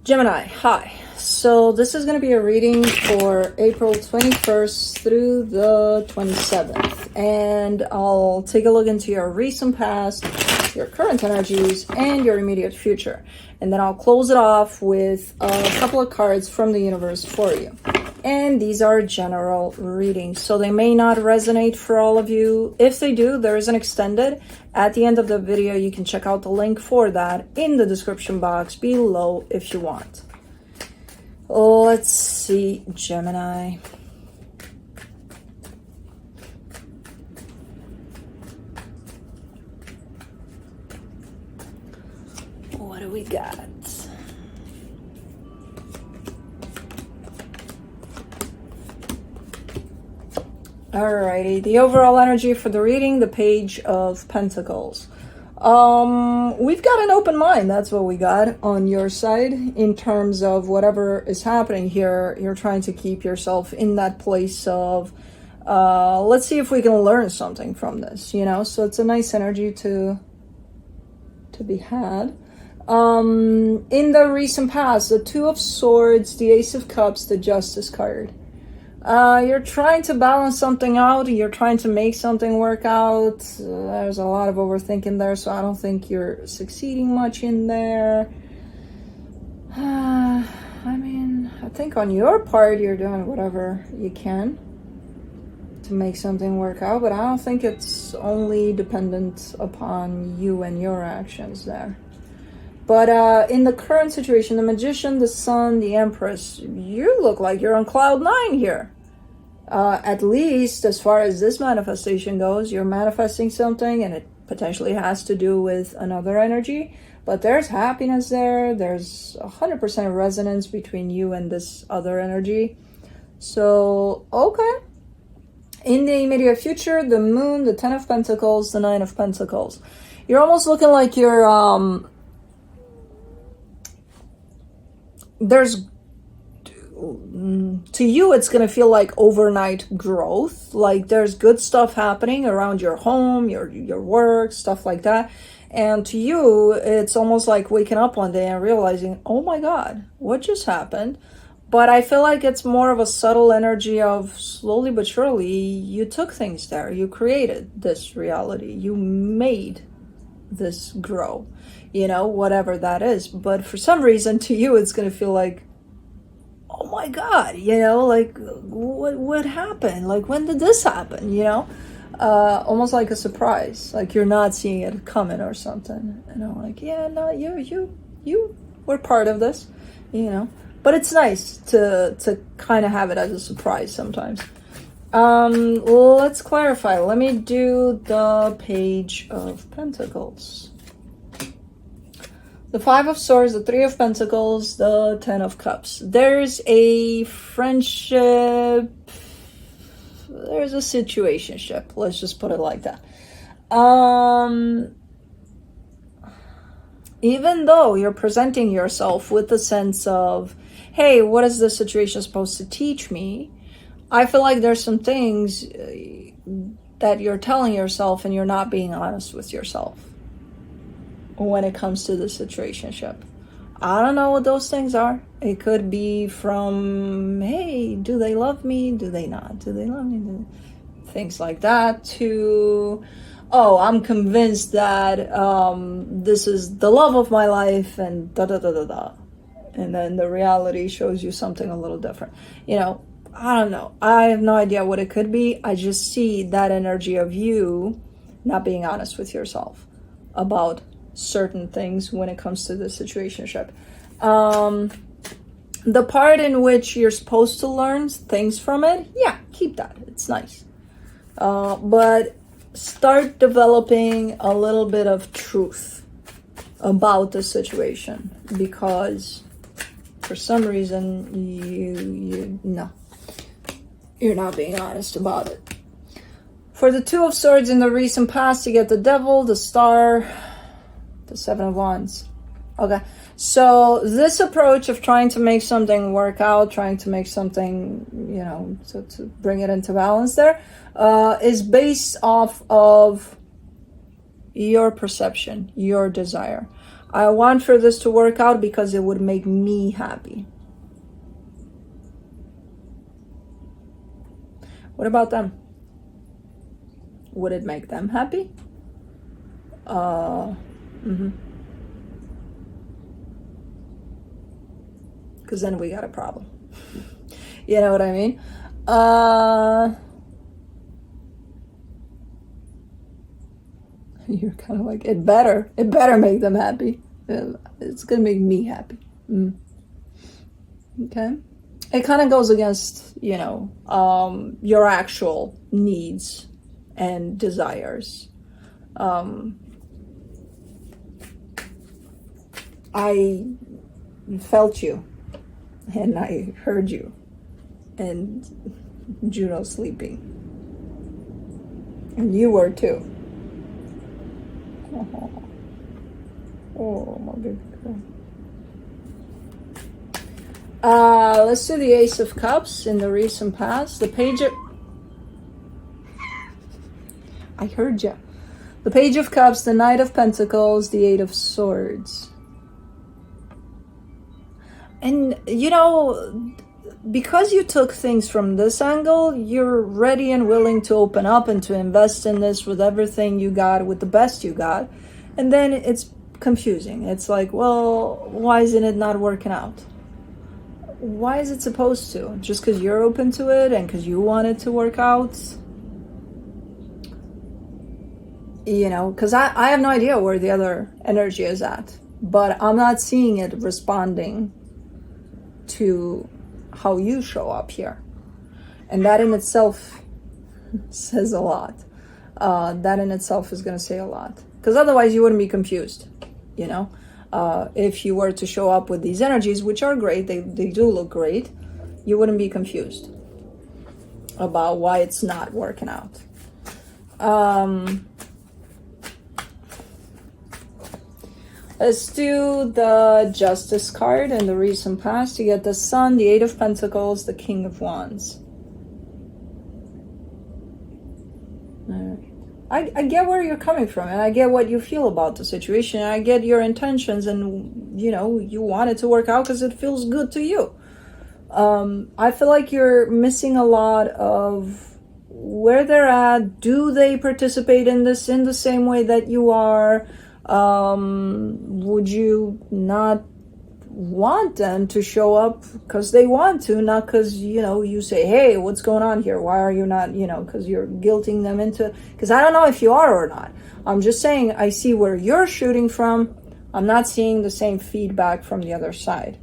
Gemini, hi. So this is going to be a reading for April 21st through the 27th. And I'll take a look into your recent past, your current energies, and your immediate future. And then I'll close it off with a couple of cards from the universe for you. And these are general readings, so they may not resonate for all of you. If they do, there is an extended. At the end of the video, you can check out the link for that in the description box below if you want. Let's see, Gemini. What do we got? Alrighty, the overall energy for the reading, the Page of Pentacles. We've got an open mind. That's what we got on your side in terms of whatever is happening here. You're trying to keep yourself in that place of, let's see if we can learn something from this, you know? So it's a nice energy to be had. In the recent past, the Two of Swords, the Ace of Cups, the Justice card. You're trying to balance something out. You're trying to make something work out. There's a lot of overthinking there, so I don't think you're succeeding much in there. I mean, I think on your part, you're doing whatever you can to make something work out, but I don't think it's only dependent upon you and your actions there. But in the current situation, the Magician, the Sun, the Empress, you look like you're on cloud 9 here. At least as far as this manifestation goes, you're manifesting something and it potentially has to do with another energy. But there's happiness there. There's 100% resonance between you and this other energy. So, okay. In the immediate future, the Moon, the Ten of Pentacles, the Nine of Pentacles. You're almost looking like you're... there's to you it's going to feel like overnight growth, like there's good stuff happening around your home, your work, stuff like that, and to you it's almost like waking up one day and realizing, oh my god, what just happened? But I feel like it's more of a subtle energy of slowly but surely you took things there, you created this reality, you made this grow, you know, whatever that is. But for some reason to you it's going to feel like, oh my god, you know, like what happened, like when did this happen, you know? Almost like a surprise, like you're not seeing it coming or something, and I'm like, yeah, no, you were part of this, you know. But it's nice to kind of have it as a surprise sometimes. Let's clarify. Let me do the Page of Pentacles. The Five of Swords, the Three of Pentacles, the Ten of Cups. There's a friendship. There's a situationship. Let's just put it like that. Even though you're presenting yourself with the sense of, hey, what is this situation supposed to teach me? I feel like there's some things that you're telling yourself and you're not being honest with yourself when it comes to the situationship. I don't know what those things are. It could be from, hey, do they love me? Do they not? Do they love me? Things like that, to, oh, I'm convinced that this is the love of my life and da-da-da-da-da. And then the reality shows you something a little different. You know, I don't know. I have no idea what it could be. I just see that energy of you not being honest with yourself about certain things when it comes to the situationship. The part in which you're supposed to learn things from it, yeah, keep that. It's nice. But start developing a little bit of truth about the situation, because for some reason you're not being honest about it. For the Two of Swords in the recent past, you get the Devil, the Star, the Seven of Wands. Okay, so this approach of trying to make something work out, trying to make something, you know, to bring it into balance there, is based off of your perception, your desire. I want for this to work out because it would make me happy. What about them? Would it make them happy? Because then we got a problem. You know what I mean? You're kind of like, it better make them happy. It's gonna make me happy. Okay. It kind of goes against, your actual needs and desires. I felt you, and I heard you, and Juno sleeping, and you were too. Oh, my baby girl. Let's do the Ace of Cups in the recent past. The Page of... I heard you. The Page of Cups, the Knight of Pentacles, the Eight of Swords. And, because you took things from this angle, you're ready and willing to open up and to invest in this with everything you got, with the best you got. And then it's confusing. It's like, well, why isn't it not working out? Why is it supposed to? Just because you're open to it and because you want it to work out? Because I have no idea where the other energy is at. But I'm not seeing it responding to how you show up here. And that in itself says a lot. That in itself is going to say a lot. Because otherwise you wouldn't be confused, if you were to show up with these energies, which are great, they do look great, you wouldn't be confused about why it's not working out. Let's do the Justice card in the recent past. You get the Sun, the Eight of Pentacles, the King of Wands. I get where you're coming from, and I get what you feel about the situation. I get your intentions, and you want it to work out because it feels good to you. I feel like you're missing a lot of where they're at. Do they participate in this in the same way that you are? Would you not want them to show up because they want to, not because you say, hey, what's going on here, why are you not, because you're guilting them into, because I don't know if you are or not. I'm just saying I see where you're shooting from. I'm not seeing the same feedback from the other side,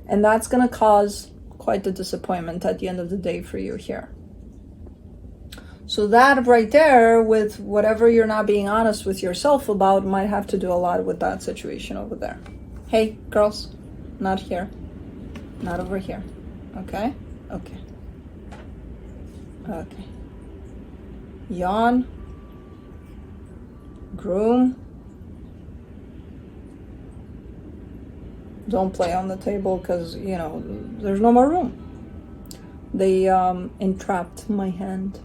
and that's going to cause quite the disappointment at the end of the day for you here. So that right there, with whatever you're not being honest with yourself about, might have to do a lot with that situation over there. Hey, girls, not here. Not over here. Okay? Okay. Okay. Yawn. Groom. Don't play on the table because, there's no more room. They entrapped my hand.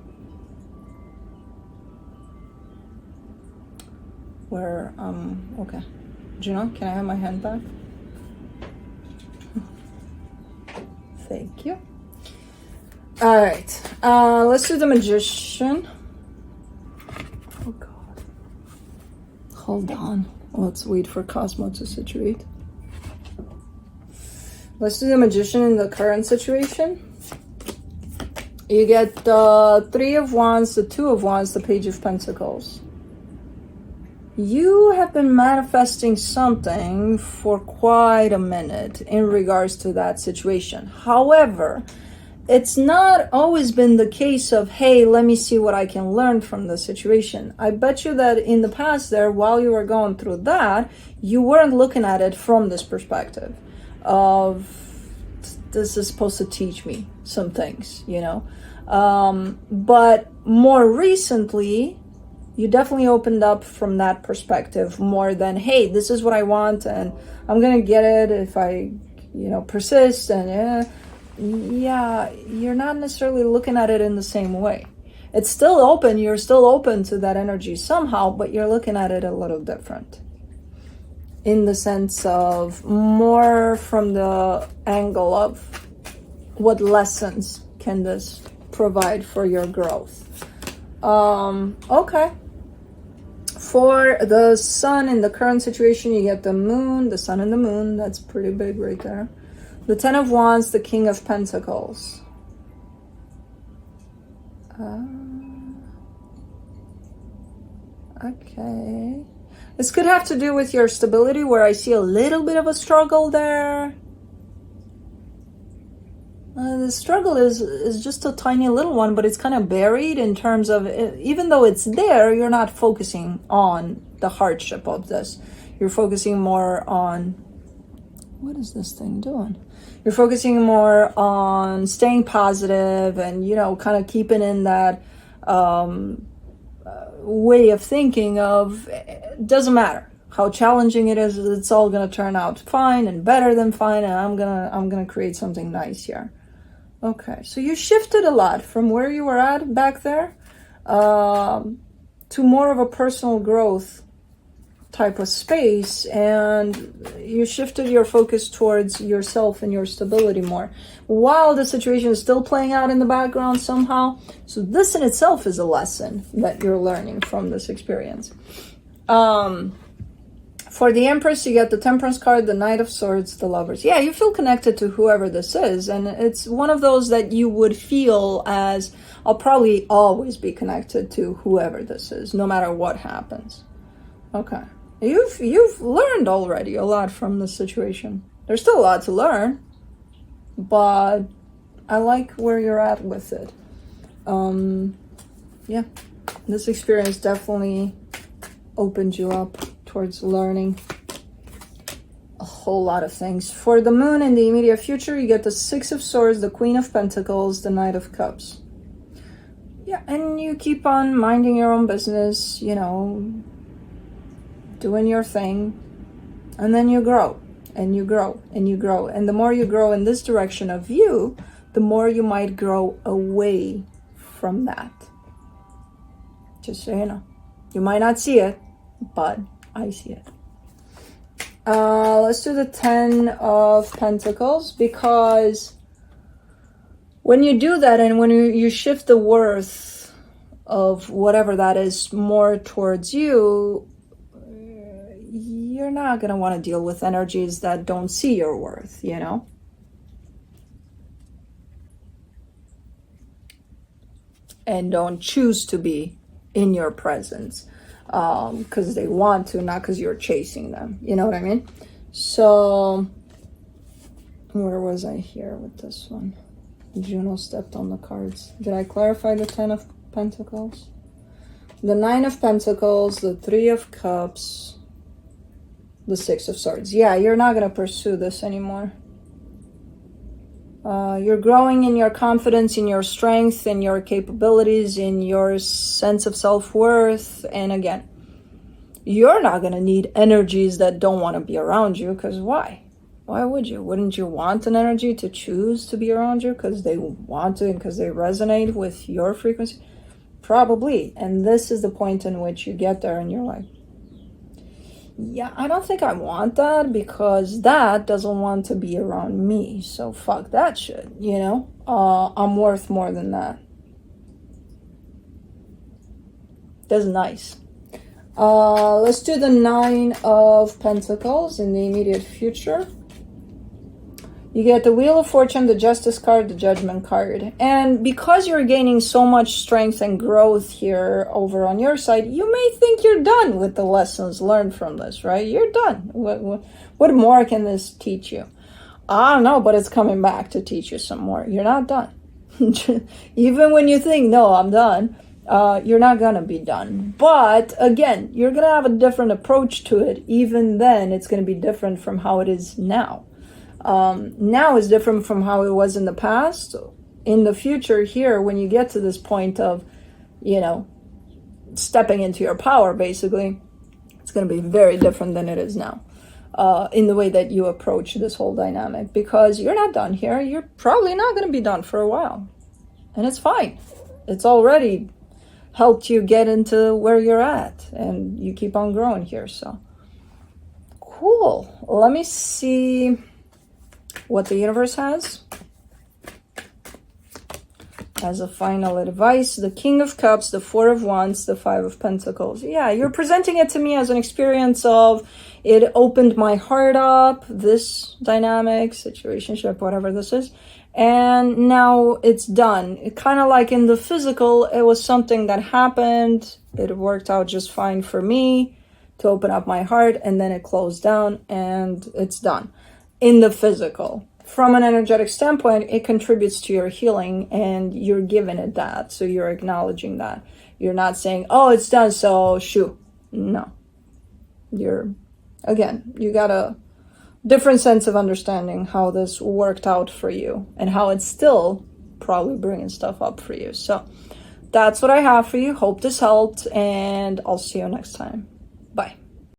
Where, okay. Juno, can I have my hand back? Thank you. All right. Let's do the Magician. Oh, God. Hold on. Let's wait for Cosmo to situate. Let's do the Magician in the current situation. You get the Three of Wands, the Two of Wands, the Page of Pentacles. You have been manifesting something for quite a minute in regards to that situation. However, it's not always been the case of, hey, let me see what I can learn from the situation. I bet you that in the past there, while you were going through that, you weren't looking at it from this perspective of, this is supposed to teach me some things, but more recently, you definitely opened up from that perspective more than, hey, this is what I want and I'm going to get it if I, persist. And you're not necessarily looking at it in the same way. It's still open. You're still open to that energy somehow, but you're looking at it a little different. in the sense of more from the angle of what lessons can this provide for your growth. Okay. For the sun in the current situation, you get the moon, the sun and the moon. That's pretty big right there. The Ten of Wands, the King of Pentacles. Okay. This could have to do with your stability, where I see a little bit of a struggle there. The struggle is just a tiny little one, but it's kind of buried in terms of, even though it's there, you're not focusing on the hardship of this. You're focusing more on, what is this thing doing? You're focusing more on staying positive and, you know, kind of keeping in that way of thinking of, it doesn't matter how challenging it is, it's all going to turn out fine and better than fine, and I'm gonna create something nice here. Okay, so you shifted a lot from where you were at back there to more of a personal growth type of space, and you shifted your focus towards yourself and your stability more, while the situation is still playing out in the background somehow. So this in itself is a lesson that you're learning from this experience. For the Empress, you get the Temperance card, the Knight of Swords, the Lovers. Yeah, you feel connected to whoever this is, and it's one of those that you would feel as, I'll probably always be connected to whoever this is, no matter what happens. Okay. You've learned already a lot from this situation. There's still a lot to learn, but I like where you're at with it. Yeah, this experience definitely opened you up towards learning a whole lot of things. For the moon in the immediate future, you get the Six of Swords, the Queen of Pentacles, the Knight of Cups. Yeah, and you keep on minding your own business, you know, doing your thing, and then you grow, and you grow, and you grow. And the more you grow in this direction of you, the more you might grow away from that. Just so you know. You might not see it, but I see it. Let's do the Ten of Pentacles, because when you do that and when you shift the worth of whatever that is more towards you, you're not going to want to deal with energies that don't see your worth, you know? And don't choose to be in your presence. Because they want to, not because you're chasing them. You know what I mean? So, where was I here with this one? Juno stepped on the cards. Did I clarify the Ten of Pentacles? The Nine of Pentacles, the Three of Cups, the Six of Swords. Yeah, you're not going to pursue this anymore. You're growing in your confidence, in your strength, in your capabilities, in your sense of self-worth. And again, you're not going to need energies that don't want to be around you, because why? Why would you? Wouldn't you want an energy to choose to be around you because they want to and because they resonate with your frequency? Probably. And this is the point in which you get there and you're like, yeah, I don't think I want that, because that doesn't want to be around me. So fuck that shit, you know? I'm worth more than that. That's nice. Let's do the Nine of Pentacles in the immediate future. You get the Wheel of Fortune, the Justice card, the Judgment card. And because you're gaining so much strength and growth here over on your side, you may think you're done with the lessons learned from this, right? You're done. What more can this teach you? I don't know, but it's coming back to teach you some more. You're not done. Even when you think, no, I'm done, you're not going to be done. But again, you're going to have a different approach to it. Even then, it's going to be different from how it is now. Now is different from how it was in the past. In the future here, when you get to this point of, you know, stepping into your power, basically, it's going to be very different than it is now. In the way that you approach this whole dynamic, because you're not done here. You're probably not going to be done for a while. And it's fine. It's already helped you get into where you're at, and you keep on growing here, so. Cool. Let me see what the universe has as a final advice. The King of Cups, the Four of Wands, the Five of Pentacles. Yeah, you're presenting it to me as an experience of it opened my heart up, this dynamic, situationship, whatever this is. And now it's done. It kind of like in the physical, it was something that happened. It worked out just fine for me to open up my heart, and then it closed down and it's done. In the physical. From an energetic standpoint, it contributes to your healing and you're giving it that. So you're acknowledging that. You're not saying, oh, it's done, so shoo. No. Again, you got a different sense of understanding how this worked out for you and how it's still probably bringing stuff up for you. So that's what I have for you. Hope this helped, and I'll see you next time.